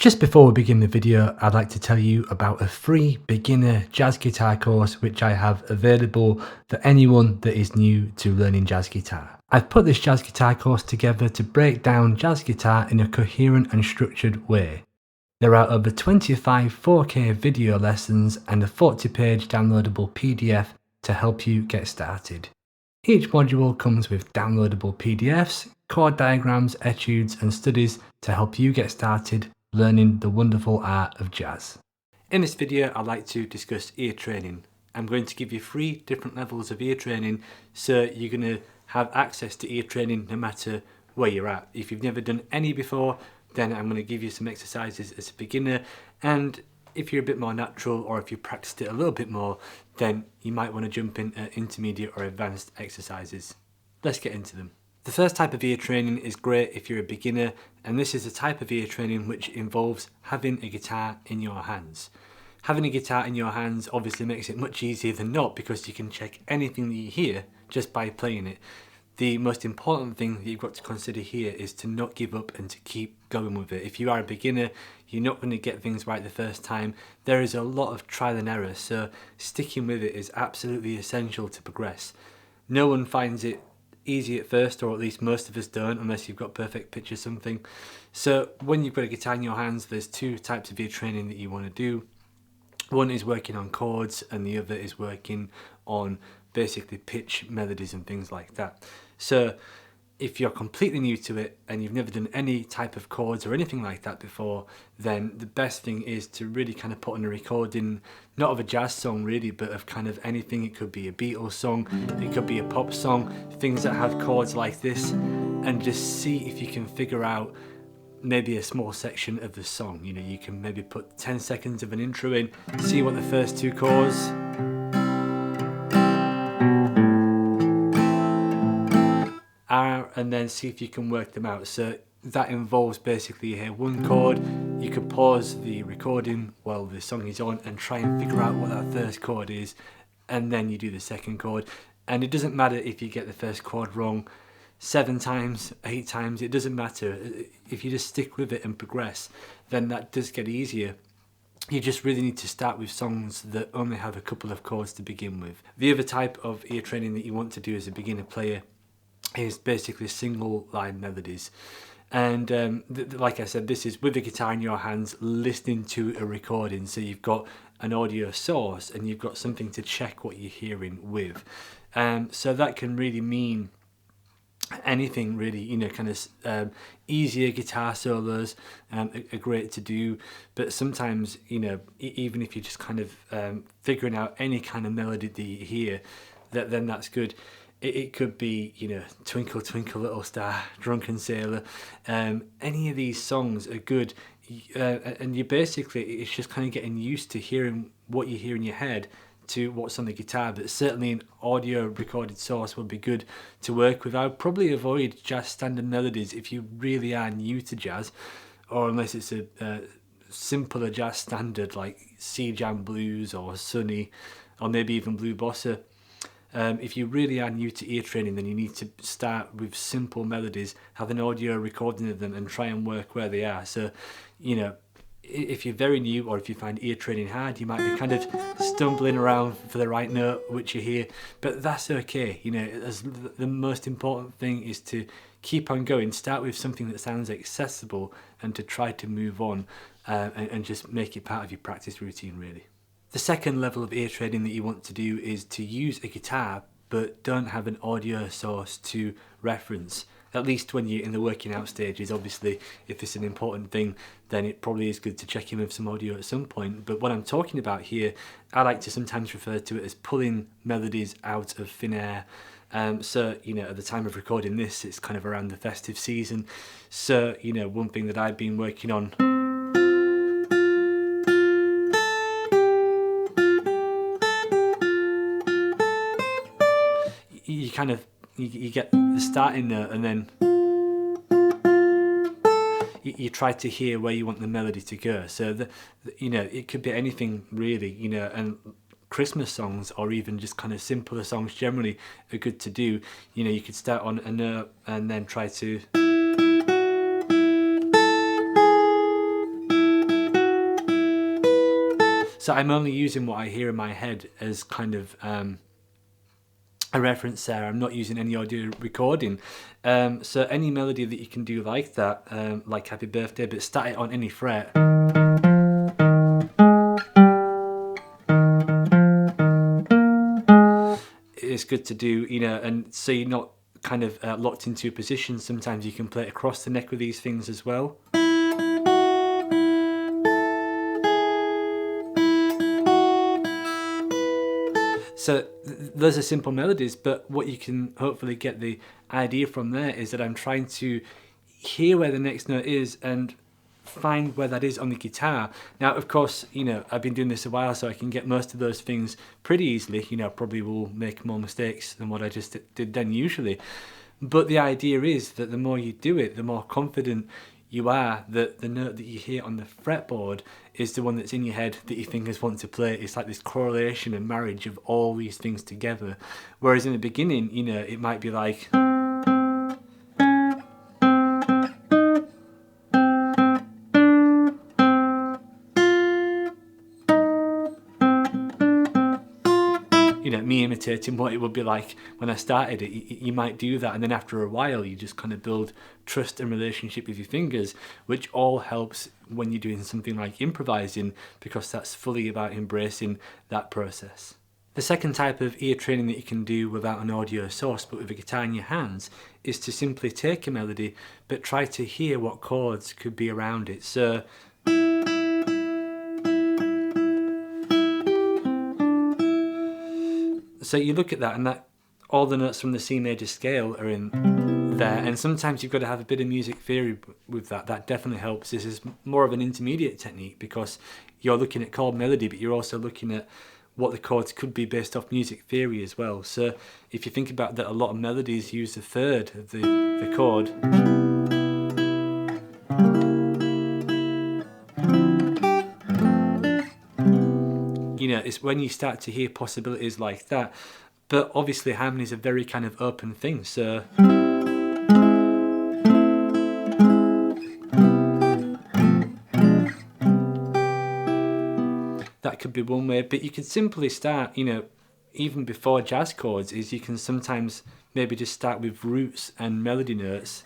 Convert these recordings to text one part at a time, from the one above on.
Just before we begin the video, I'd like to tell you about a free beginner jazz guitar course which I have available for anyone that is new to learning jazz guitar. I've put this jazz guitar course together to break down jazz guitar in a coherent and structured way. There are over 25 4K video lessons and a 40-page downloadable PDF to help you get started. Each module comes with downloadable PDFs, chord diagrams, etudes and studies to help you get started learning the wonderful art of jazz. In this video, I'd like to discuss ear training. I'm going to give you 3 different levels of ear training, so you're going to have access to ear training no matter where you're at. If you've never done any before, then I'm going to give you some exercises as a beginner, and if you're a bit more natural or if you practiced it a little bit more, then you might want to jump in at intermediate or advanced exercises. Let's get into them. The first type of ear training is great if you're a beginner, and this is a type of ear training which involves having a guitar in your hands. Having a guitar in your hands obviously makes it much easier than not, because you can check anything that you hear just by playing it. The most important thing that you've got to consider here is to not give up and to keep going with it. If you are a beginner, you're not going to get things right the first time. There is a lot of trial and error, so sticking with it is absolutely essential to progress. No one finds it easy at first, or at least most of us don't, unless you've got perfect pitch or something. So when you've got a guitar in your hands, there's 2 types of ear training that you want to do. One is working on chords and the other is working on basically pitch, melodies and things like that. So if you're completely new to it and you've never done any type of chords or anything like that before, then the best thing is to really kind of put on a recording, not of a jazz song really, but of kind of anything. It could be a Beatles song, it could be a pop song, things that have chords like this, and just see if you can figure out maybe a small section of the song. You know, you can maybe put 10 seconds of an intro in, see what the first 2 chords are, and then see if you can work them out. So that involves basically you hear one chord, you could pause the recording while the song is on and try and figure out what that first chord is, and then you do the second chord. And it doesn't matter if you get the first chord wrong 7 times, 8 times, it doesn't matter. If you just stick with it and progress, then that does get easier. You just really need to start with songs that only have a couple of chords to begin with. The other type of ear training that you want to do as a beginner player is basically single line melodies. And like I said, this is with the guitar in your hands, listening to a recording, so you've got an audio source and you've got something to check what you're hearing with. So that can really mean anything really, you know, kind of easier guitar solos are great to do, but sometimes, you know, even if you're just kind of figuring out any kind of melody that you hear, then that's good. It could be, you know, Twinkle Twinkle Little Star, Drunken Sailor, any of these songs are good, and you basically, it's just kind of getting used to hearing what you hear in your head to what's on the guitar. But certainly an audio recorded source would be good to work with. I would probably avoid jazz standard melodies if you really are new to jazz, or unless it's a simpler jazz standard like C Jam Blues or Sunny, or maybe even Blue Bossa. If you really are new to ear training, then you need to start with simple melodies, have an audio recording of them and try and work where they are. So, you know, if you're very new, or if you find ear training hard, you might be kind of stumbling around for the right note which you hear, but that's okay. You know, the most important thing is to keep on going, start with something that sounds accessible and to try to move on and just make it part of your practice routine really. The second level of ear training that you want to do is to use a guitar but don't have an audio source to reference, at least when you're in the working out stages. Obviously, if it's an important thing, then it probably is good to check in with some audio at some point. But what I'm talking about here, I like to sometimes refer to it as pulling melodies out of thin air. So, you know, at the time of recording this, it's kind of around the festive season. So, you know, one thing that I've been working on, you kind of, you get the starting note and then you try to hear where you want the melody to go. So, you know, it could be anything really, you know, and Christmas songs or even just kind of simpler songs generally are good to do. You know, you could start on a note and then try to So I'm only using what I hear in my head as kind of a reference there. I'm not using any audio recording. So any melody that you can do like that, like Happy Birthday, but start it on any fret. It's good to do, you know, and so you're not kind of locked into a position. Sometimes you can play it across the neck with these things as well. So those are simple melodies, but what you can hopefully get the idea from there is that I'm trying to hear where the next note is and find where that is on the guitar. Now, of course, you know, I've been doing this a while, so I can get most of those things pretty easily. You know, probably will make more mistakes than what I just did then usually. But the idea is that the more you do it, the more confident you are that the note that you hear on the fretboard is the one that's in your head that your fingers want to play. It's like this correlation and marriage of all these things together. Whereas in the beginning, you know, it might be like... you know, me imitating what it would be like when I started it. You might do that, and then after a while you just kind of build trust and relationship with your fingers, which all helps when you're doing something like improvising, because that's fully about embracing that process. The second type of ear training that you can do without an audio source but with a guitar in your hands is to simply take a melody but try to hear what chords could be around it. So you look at that, and that all the notes from the C major scale are in there, and sometimes you've got to have a bit of music theory with that. That definitely helps. This is more of an intermediate technique because you're looking at chord melody, but you're also looking at what the chords could be based off music theory as well. So if you think about that, a lot of melodies use a third of the chord. You know, it's when you start to hear possibilities like that. But obviously harmony is a very kind of open thing, so that could be one way. But you could simply start, you know, even before jazz chords, is you can sometimes maybe just start with roots and melody notes.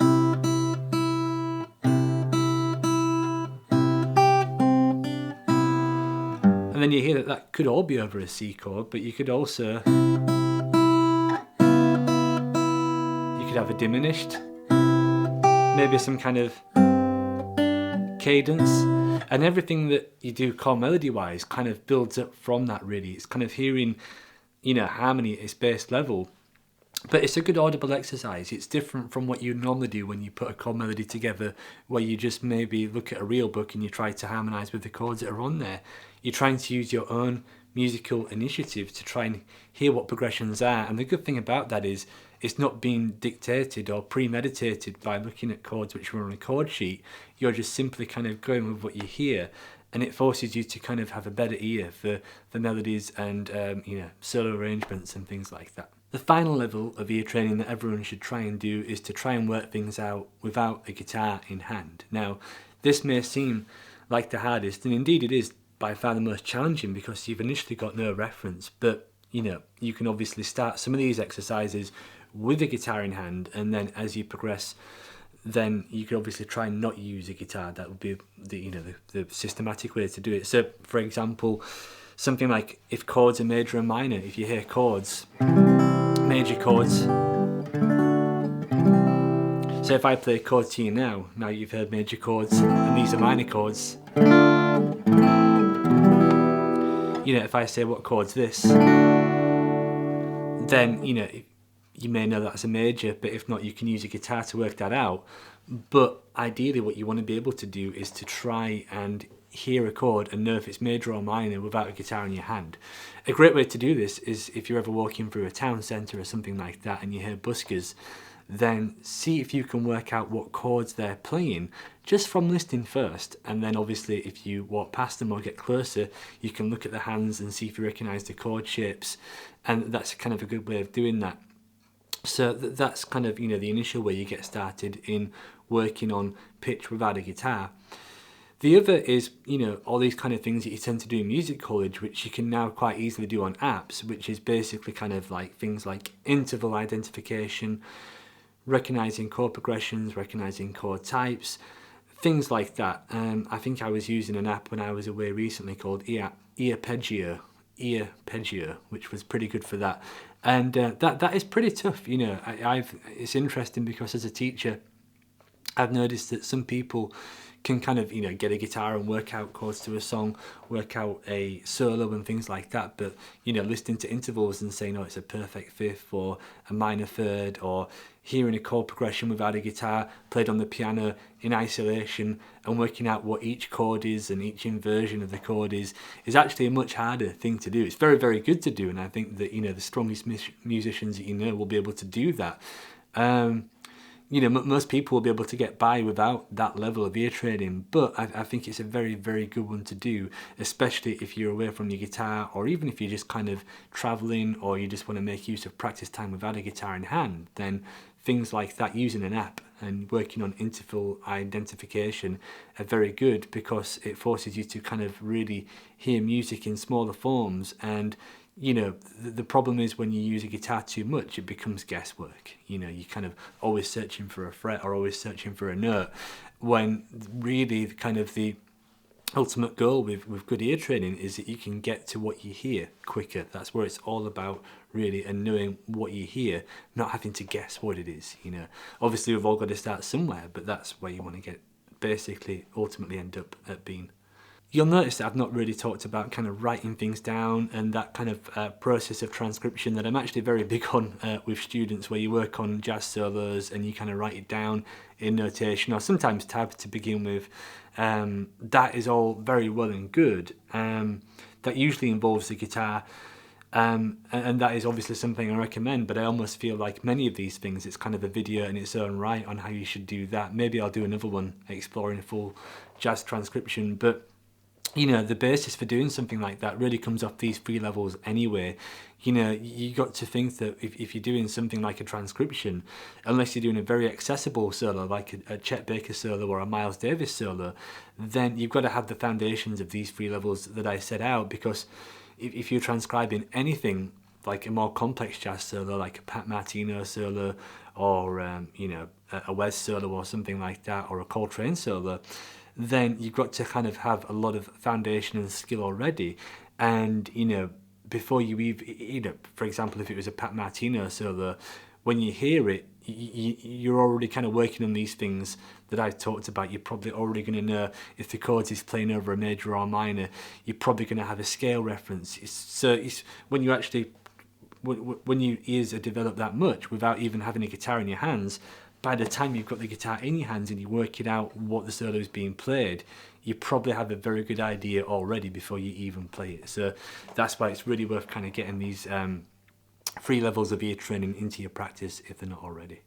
And then you hear that that could all be over a C chord, but you could also... you could have a diminished, maybe some kind of cadence, and everything that you do chord melody wise kind of builds up from that really. It's kind of hearing, you know, harmony at its base level. But it's a good audible exercise. It's different from what you normally do when you put a chord melody together, where you just maybe look at a real book and you try to harmonise with the chords that are on there. You're trying to use your own musical initiative to try and hear what progressions are. And the good thing about that is it's not being dictated or premeditated by looking at chords which are on a chord sheet. You're just simply kind of going with what you hear. And it forces you to kind of have a better ear for the melodies and you know, solo arrangements and things like that. The final level of ear training that everyone should try and do is to try and work things out without a guitar in hand. Now, this may seem like the hardest, and indeed it is by far the most challenging because you've initially got no reference, but you know, you can obviously start some of these exercises with a guitar in hand, and then as you progress, then you could obviously try and not use a guitar. That would be the, you know, the systematic way to do it. So for example, something like if chords are major and minor, if you hear chords, major chords, so if I play a chord to you now you've heard major chords and these are minor chords. You know, if I say what chord's this, then you know, you may know that's a major, but if not, you can use a guitar to work that out. But ideally what you want to be able to do is to try and hear a chord and know if it's major or minor without a guitar in your hand. A great way to do this is if you're ever walking through a town centre or something like that and you hear buskers, then see if you can work out what chords they're playing just from listening first, and then obviously if you walk past them or get closer, you can look at the hands and see if you recognise the chord shapes, and that's kind of a good way of doing that. So that's kind of, you know, the initial way you get started in working on pitch without a guitar. The other is, you know, all these kind of things that you tend to do in music college, which you can now quite easily do on apps, which is basically kind of like things like interval identification, recognizing chord progressions, recognizing chord types, things like that. I think I was using an app when I was away recently called Earpeggio, which was pretty good for that. And that is pretty tough, you know. It's interesting because as a teacher, I've noticed that some people can kind of, you know, get a guitar and work out chords to a song, work out a solo and things like that, but, you know, listening to intervals and saying, oh, it's a perfect fifth or a minor third, or hearing a chord progression without a guitar played on the piano in isolation and working out what each chord is and each inversion of the chord is actually a much harder thing to do. It's very, very good to do, and I think that, you know, the strongest musicians that you know will be able to do that. You know, most people will be able to get by without that level of ear training, but I think it's a very, very good one to do, especially if you're away from your guitar, or even if you're just kind of traveling, or you just want to make use of practice time without a guitar in hand. Then things like that, using an app and working on interval identification, are very good because it forces you to kind of really hear music in smaller forms. And you know, the problem is when you use a guitar too much, it becomes guesswork. You know, you're kind of always searching for a fret or always searching for a note, when really kind of the ultimate goal with good ear training is that you can get to what you hear quicker. That's where it's all about, really, and knowing what you hear, not having to guess what it is. You know, obviously we've all got to start somewhere, but that's where you want to get, basically, ultimately end up at being. You'll notice that I've not really talked about kind of writing things down and that kind of process of transcription that I'm actually very big on with students, where you work on jazz solos and you kind of write it down in notation or sometimes tab to begin with. That is all very well and good. That usually involves the guitar. And that is obviously something I recommend, but I almost feel like many of these things, it's kind of a video in its own right on how you should do that. Maybe I'll do another one exploring full jazz transcription, but you know, the basis for doing something like that really comes off these three levels anyway. You know, you got to think that if you're doing something like a transcription, unless you're doing a very accessible solo like a Chet Baker solo or a Miles Davis solo, then you've got to have the foundations of these three levels that I set out, because if you're transcribing anything like a more complex jazz solo, like a Pat Martino solo, or you know, a Wes solo or something like that, or a Coltrane solo, then you've got to kind of have a lot of foundation and skill already. And, you know, before you even, you know, for example, if it was a Pat Martino solo, when you hear it, you're already kind of working on these things that I've talked about. You're probably already going to know if the chords is playing over a major or minor. You're probably going to have a scale reference. So when you actually, when your ears are developed that much without even having a guitar in your hands, by the time you've got the guitar in your hands and you're working out what the solo is being played, you probably have a very good idea already before you even play it. So that's why it's really worth kind of getting these three levels of ear training into your practice if they're not already.